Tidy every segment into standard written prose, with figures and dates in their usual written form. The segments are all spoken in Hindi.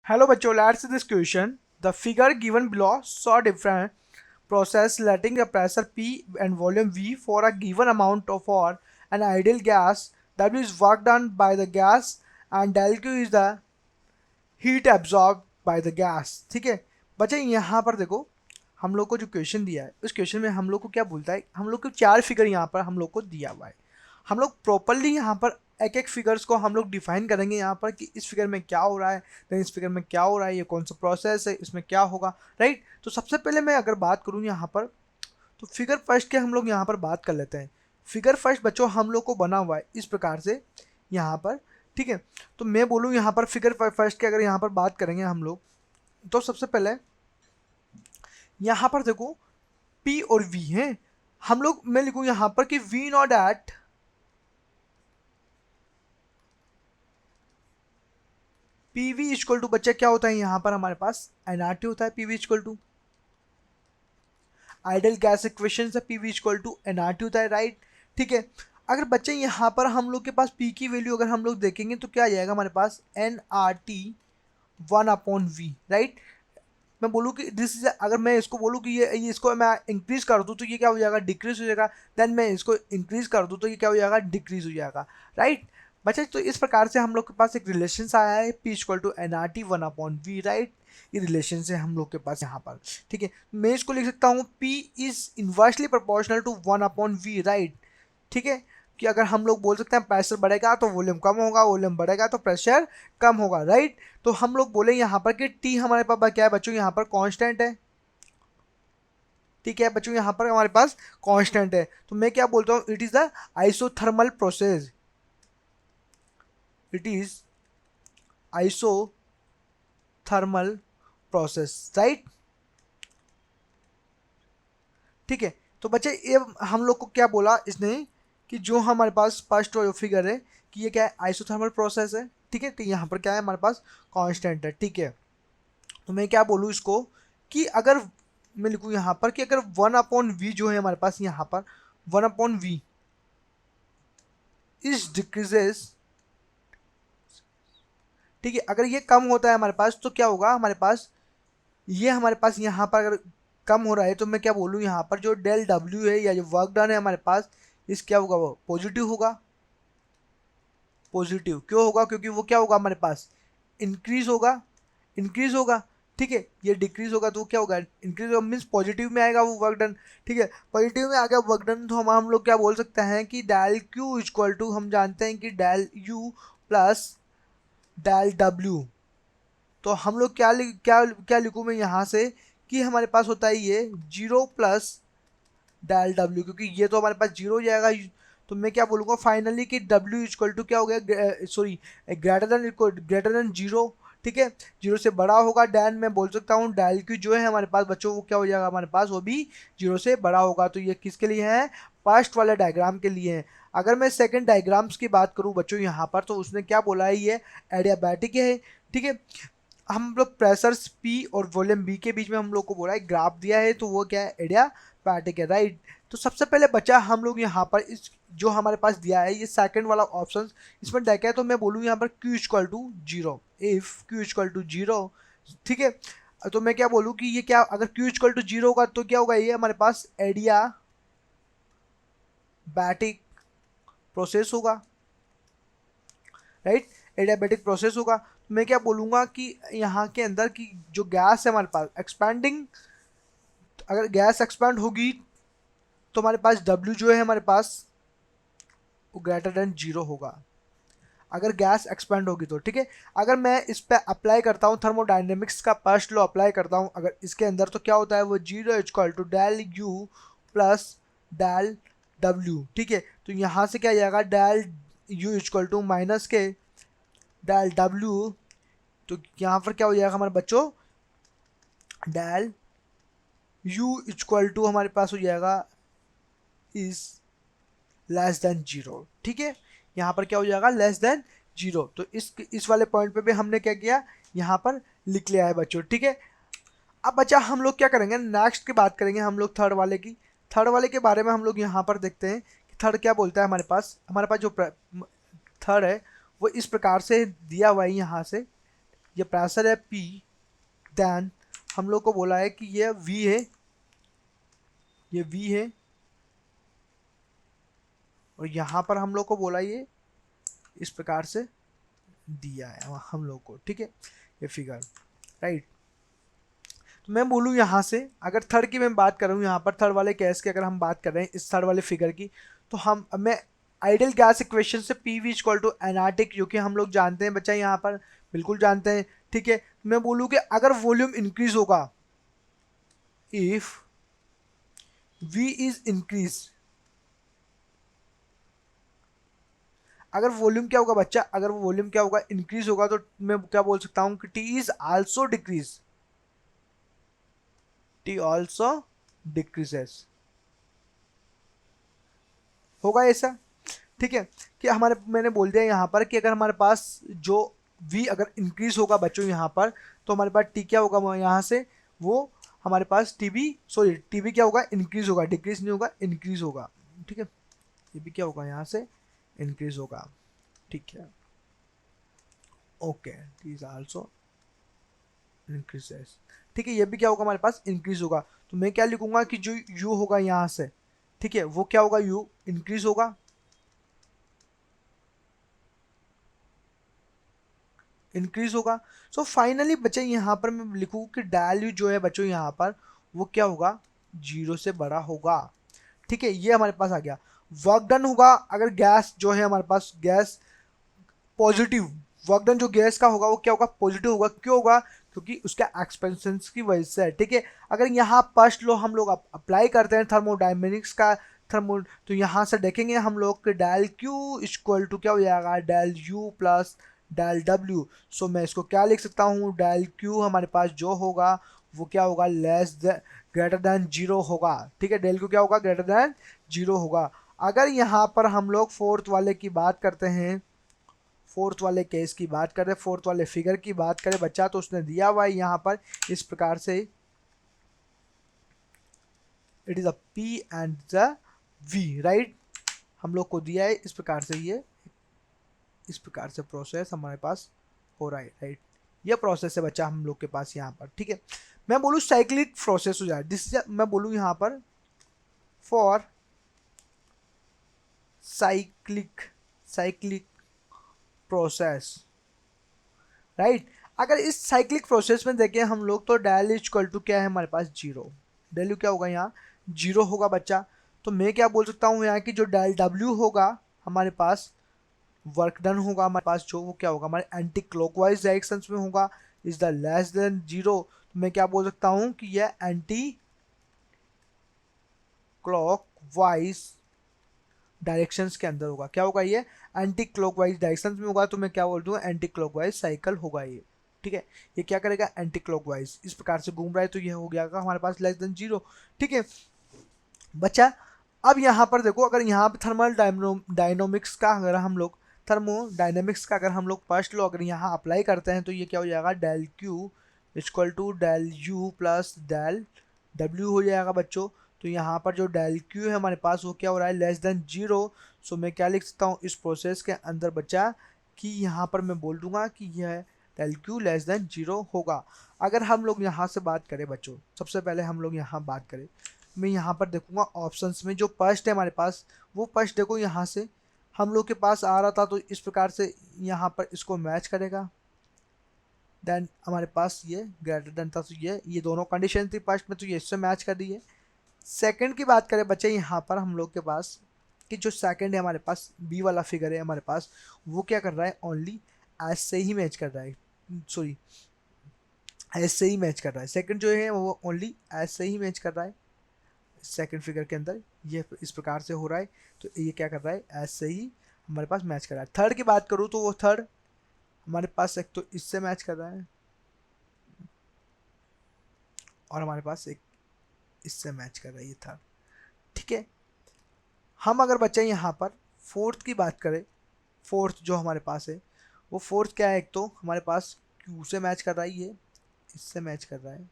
Hello bachcho, let's see this question. The figure given below saw different process letting a pressure P and volume V for a given amount of or an ideal gas. W is work done by the gas and del Q is the heat absorbed by the gas. ठीक है बच्चे, यहाँ पर देखो हम लोग को जो क्वेश्चन दिया है उस क्वेश्चन में हम लोग को क्या बोलता है, हम लोग को चार फिगर यहाँ पर हम लोग को दिया हुआ है। हम लोग प्रॉपरली यहाँ पर एक एक फिगर्स को हम लोग डिफाइन करेंगे यहाँ पर कि इस फिगर में क्या हो रहा है, देन इस फिगर में क्या हो रहा है, ये कौन सा प्रोसेस है, इसमें क्या होगा, राइट। तो सबसे पहले मैं अगर बात करूँ यहाँ पर, तो फिगर फर्स्ट के हम लोग यहाँ पर बात कर लेते हैं। फिगर फर्स्ट बच्चों हम लोग को बना हुआ है इस प्रकार से यहाँ पर, ठीक है। तो मैं बोलूँ यहाँ पर फिगर फर्स्ट के अगर यहाँ पर बात करेंगे हम लोग, तो सबसे पहले यहाँ पर देखो P और V है। हम लोग मैं लिखूँ यहाँ पर कि V naught at PV equal to, बच्चा क्या होता है यहाँ पर हमारे पास nRT होता है। PV equal to ideal gas equation से PV इक्वल टू nRT होता है, राइट, ठीक है। अगर बच्चे यहाँ पर हम लोग के पास P की वैल्यू अगर हम लोग देखेंगे तो क्या आ जाएगा हमारे पास nRT 1/V, राइट। मैं बोलूँ कि दिस इज, अगर मैं इसको बोलूँ कि ये इसको मैं इंक्रीज कर दूँ तो ये क्या हो जाएगा, डिक्रीज हो जाएगा। देन मैं इसको इंक्रीज कर दूँ तो ये क्या हो जाएगा, डिक्रीज हो जाएगा, राइट। बच्चे तो इस प्रकार से हम लोग के पास एक रिलेशन आया है P equal to nRT 1/V, right. ये रिलेशन से हम लोग के पास यहाँ पर, ठीक है। मैं इसको लिख सकता हूँ P is inversely proportional to 1/V, right, ठीक है। कि अगर हम लोग बोल सकते हैं प्रेशर बढ़ेगा तो वॉल्यूम कम होगा, वॉल्यूम बढ़ेगा तो प्रेशर कम होगा, राइट। तो हम लोग बोले यहाँ पर कि टी हमारे पास क्या है बच्चों, यहाँ पर कांस्टेंट है, ठीक है बच्चों, यहाँ पर हमारे पास कांस्टेंट है। तो मैं क्या बोलता हूँ, it is the isothermal process, it is isothermal process, right, ठीक है। तो बच्चे ये हम लोग को क्या बोला इसने कि जो हमारे पास फर्स्ट फिगर है कि ये क्या है, आइसोथर्मल प्रोसेस है, ठीक है। तो यहाँ पर क्या है हमारे पास कांस्टेंट है, ठीक है। तो मैं क्या बोलूँ इसको कि अगर मैं लिखूँ यहाँ पर कि अगर 1/V जो है हमारे पास यहाँ पर 1/V इज डिक्रीजेस, ठीक है। अगर ये कम होता है हमारे पास तो क्या होगा हमारे पास, ये हमारे पास यहाँ पर अगर कम हो रहा है तो मैं क्या बोलूँ यहाँ पर जो डेल डब्ल्यू है या जो वर्क डन है हमारे पास, इस क्या होगा, वो पॉजिटिव होगा। पॉजिटिव क्यों होगा, क्योंकि वो क्या होगा हमारे पास, इंक्रीज होगा, इंक्रीज होगा, ठीक है। ये डिक्रीज होगा तो क्या होगा, इंक्रीज होगा, मीन्स पॉजिटिव में आएगा वो वर्क डन, ठीक है। पॉजिटिव में आ गया वर्क डन तो हम लोग क्या बोल सकते हैं कि डेल क्यू इक्वल टू, हम जानते हैं कि डेल यू प्लस डेल डब्ल्यू। तो हम लोग क्या क्या लिखूँ मैं यहाँ से कि हमारे पास होता है ये 0 प्लस डेल डब्ल्यू, क्योंकि ये तो हमारे पास 0 हो जाएगा। तो मैं क्या बोलूँगा फाइनली कि W इक्वल टू क्या हो गया, सॉरी ग्रेटर देन 0, ठीक है। 0 से बड़ा होगा, डैन मैं बोल सकता हूँ डेल क्यू जो है हमारे पास बच्चों वो क्या हो जाएगा हमारे पास, वो भी 0 से बड़ा होगा। तो ये किसके लिए है, फर्स्ट वाले डायग्राम के लिए है। अगर मैं सेकंड डायग्राम्स की बात करूँ बच्चों यहाँ पर, तो उसने क्या बोला है, ये एडियाबैटिक है, ठीक है। हम लोग प्रेशर्स P और वॉल्यूम B के बीच में हम लोग को बोला है, ग्राफ दिया है तो वो क्या है, एडियाबैटिक है, राइट। तो सबसे पहले बचा हम लोग यहाँ पर इस जो हमारे पास दिया है ये सेकंड वाला ऑप्शन, इसमें देखा है तो मैं बोलूँ यहाँ पर Q equal to 0, if Q equal to 0, ठीक है। तो मैं क्या बोलूँ कि ये क्या, अगर Q इक्वल टू 0 होगा तो क्या होगा, ये हमारे पास एडियाबैटिक प्रोसेस होगा, राइट, एडियाबैटिक प्रोसेस होगा। तो मैं क्या बोलूँगा कि यहाँ के अंदर की जो गैस है हमारे पास एक्सपैंडिंग, अगर गैस एक्सपैंड होगी तो हमारे पास W जो है हमारे पास वो ग्रेटर देन 0 होगा, अगर गैस एक्सपेंड होगी तो, ठीक है। अगर मैं इस पर अप्लाई करता हूँ थर्मोडाइनमिक्स का फर्स्ट लॉ अप्लाई करता हूँ अगर इसके अंदर, तो क्या होता है वो 0 equal to del u plus del डब्ल्यू, ठीक है। तो यहाँ से क्या जाएगा, del u equal to minus के डेल डब्ल्यू, तो यहाँ पर क्या हो जाएगा हमारे बच्चों, डेल यू इक्वल टू हमारे पास हो जाएगा इज लेस देन 0, ठीक है। यहाँ पर क्या हो जाएगा, लेस देन 0। तो इस वाले पॉइंट पे भी हमने क्या किया, यहाँ पर लिख लिया है बच्चों, ठीक है। अब बच्चा हम लोग क्या करेंगे, नेक्स्ट की बात करेंगे हम लोग थर्ड वाले की। थर्ड वाले के बारे में हम लोग यहाँ पर देखते हैं कि थर्ड क्या बोलता है हमारे पास जो थर्ड है वो इस प्रकार से दिया हुआ है यहाँ से। ये प्रेशर है P, देन हम लोग को बोला है कि ये V है, ये V है, और यहाँ पर हम लोग को बोला ये इस प्रकार से दिया है हम लोग को, ठीक है, ये फिगर, राइट। तो मैं बोलूँ यहाँ से, अगर थर्ड की मैं बात कर रहा हूँ यहाँ पर, थर्ड वाले केस की अगर हम बात कर रहे हैं इस थर्ड वाले फिगर की, तो मैं आइडियल गैस इक्वेशन से P V equal to nRT, क्योंकि हम लोग जानते हैं बच्चा यहाँ पर, बिल्कुल जानते हैं, ठीक है। मैं बोलूँ कि अगर वॉल्यूम इंक्रीज होगा, इफ वी इज इंक्रीज, अगर वॉल्यूम क्या होगा बच्चा, अगर वो वॉल्यूम क्या होगा, इंक्रीज होगा, तो मैं क्या बोल सकता हूं कि T is also decrease, T also decreases, होगा ऐसा, ठीक है। कि हमारे, मैंने बोल दिया यहाँ पर कि अगर हमारे पास जो v अगर इंक्रीज होगा बच्चों यहाँ पर, तो हमारे पास t क्या होगा यहाँ से, वो हमारे पास टी बी क्या होगा, इंक्रीज होगा, डिक्रीज नहीं होगा, इंक्रीज होगा, ठीक है। ये भी क्या होगा यहाँ से, इंक्रीज होगा, ठीक है, okay, T is also increases, ठीक है। ये भी क्या होगा हमारे पास, इंक्रीज होगा। तो मैं क्या लिखूंगा कि जो u होगा यहाँ से, ठीक है, वो क्या होगा, u इंक्रीज होगा, इंक्रीज होगा। सो फाइनली बच्चे यहाँ पर मैं लिखूँ कि डायल यू जो है बच्चों यहाँ पर, वो क्या होगा, 0 से बड़ा होगा, ठीक है। ये हमारे पास आ गया। वर्क डन होगा, अगर गैस जो है हमारे पास, गैस पॉजिटिव, वर्क डन जो गैस का होगा वो क्या होगा, पॉजिटिव होगा, क्यों होगा, क्योंकि उसका एक्सपेंशन की वजह से है, ठीक है। अगर यहाँ फर्स्ट लो हम लोग अप्लाई करते हैं थर्मोडायनेमिक्स का, तो यहाँ से देखेंगे हम लोग कि डेल क्यू इक्वल टू क्या हो जाएगा, डेल यू प्लस डेल डब्ल्यू। सो मैं इसको क्या लिख सकता हूँ, डेल क्यू हमारे पास जो होगा वो क्या होगा, ग्रेटर देन 0 होगा, ठीक है। डेल क्यू क्या होगा, ग्रेटर देन 0 होगा। अगर यहाँ पर हम लोग फोर्थ वाले की बात करते हैं, फोर्थ वाले केस की बात करें, फोर्थ वाले फिगर की बात करें बच्चा, तो उसने दिया हुआ है यहाँ पर इस प्रकार से, it is a P and the V, right, हम लोग को दिया है इस प्रकार से, ये इस प्रकार से प्रोसेस हमारे पास हो रहा है, राइट। ये प्रोसेस है बच्चा हम लोग के पास यहाँ पर, ठीक है। मैं बोलूँ साइक्लिक प्रोसेस हो जाए, मैं बोलूँ यहाँ पर फॉर साइक्लिक प्रोसेस, राइट। अगर इस साइक्लिक प्रोसेस में देखें हम लोग, तो डेल इक्वल टू क्या है हमारे पास, 0, डेल क्या होगा यहाँ, 0 होगा बच्चा। तो मैं क्या बोल सकता हूँ यहाँ की जो डेल डब्ल्यू होगा हमारे पास, वर्क डन होगा हमारे पास जो, वो क्या होगा, हमारे एंटी क्लॉकवाइज डायरेक्शन में होगा, इज द लेस देन 0। तो मैं क्या बोल सकता हूँ कि यह एंटी क्लॉकवाइज डायरेक्शंस के अंदर होगा, क्या होगा, ये एंटी क्लॉकवाइज डायरेक्शंस में होगा। तो मैं क्या बोल दूँ, एंटी क्लॉकवाइज साइकिल होगा ये, ठीक है। ये क्या करेगा, एंटी क्लॉकवाइज इस प्रकार से घूम रहा है, तो ये हो गया हमारे पास लेस देन 0, ठीक है बच्चा। अब यहाँ पर देखो, अगर यहाँ पे थर्मल डायनोमिक्स का अगर हम लोग, थर्मोडायनेमिक्स का अगर हम लोग फर्स्ट लो अगर यहाँ अप्लाई करते हैं, तो ये क्या हो जाएगा, del Q equal to del u plus del डब्ल्यू हो जाएगा बच्चों। तो यहाँ पर जो डेल क्यू है हमारे पास, वो क्या हो रहा है, लेस देन 0। सो मैं क्या लिख सकता हूँ इस प्रोसेस के अंदर बच्चा, कि यहाँ पर मैं बोल दूंगा कि यह डेल क्यू लेस देन 0 होगा। अगर हम लोग यहाँ से बात करें बच्चों, सबसे पहले हम लोग यहाँ बात करें, मैं यहाँ पर देखूंगा ऑप्शंस में जो फर्स्ट है हमारे पास, वो फर्स्ट देखो यहाँ से हम लोग के पास आ रहा था, तो इस प्रकार से यहाँ पर इसको मैच करेगा, देन हमारे पास ये ग्रेटर देन था, तो ये दोनों कंडीशन थी फर्स्ट में, तो ये इससे मैच कर दी है। सेकंड की बात करें बच्चे, यहाँ पर हम लोग के पास कि जो सेकंड है हमारे पास, बी वाला फिगर है हमारे पास, वो क्या कर रहा है, ओनली एस से ही मैच कर रहा है, सॉरी एस से ही मैच कर रहा है। सेकंड जो है वो ओनली एस से ही मैच कर रहा है, सेकंड फिगर के अंदर ये इस प्रकार से हो रहा है, तो ये क्या कर रहा है, ऐसे ही हमारे पास मैच कर रहा है। थर्ड की बात करूँ तो वो थर्ड हमारे पास एक तो इससे मैच कर रहा है, और हमारे पास एक इससे मैच कर रहा है, ये थर्ड, ठीक है। हम अगर बच्चे यहाँ पर फोर्थ की बात करें, फोर्थ जो हमारे पास है, वो फोर्थ क्या है, एक तो हमारे पास क्यू से मैच कर रहा है, ये इससे मैच कर रहा है,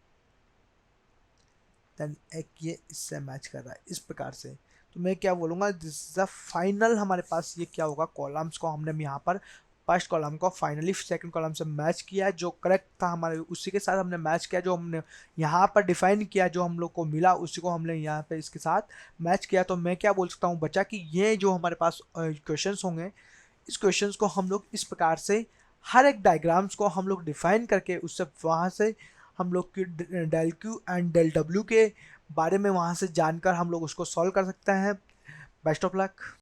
देन एक ये इससे मैच कर रहा है, इस प्रकार से। तो मैं क्या बोलूँगा, दिस इज द फाइनल, हमारे पास ये क्या होगा, कॉलम्स को हमने यहाँ पर फर्स्ट कॉलम को फाइनली सेकंड कॉलम से मैच किया, जो करेक्ट था हमारे उसी के साथ हमने मैच किया, जो हमने यहाँ पर डिफाइन किया, जो हम लोग को मिला उसी को हमने यहाँ पे इसके साथ मैच किया। तो मैं क्या बोल सकता हूँ बच्चा कि ये जो हमारे पास क्वेश्चंस होंगे, इस क्वेश्चंस को हम लोग इस प्रकार से हर एक डायग्राम्स को हम लोग डिफाइन करके उससे वहाँ से हम लोग की डेल क्यू एंड डेल डब्ल्यू के बारे में वहाँ से जानकर हम लोग उसको सॉल्व कर सकते हैं। Best of luck.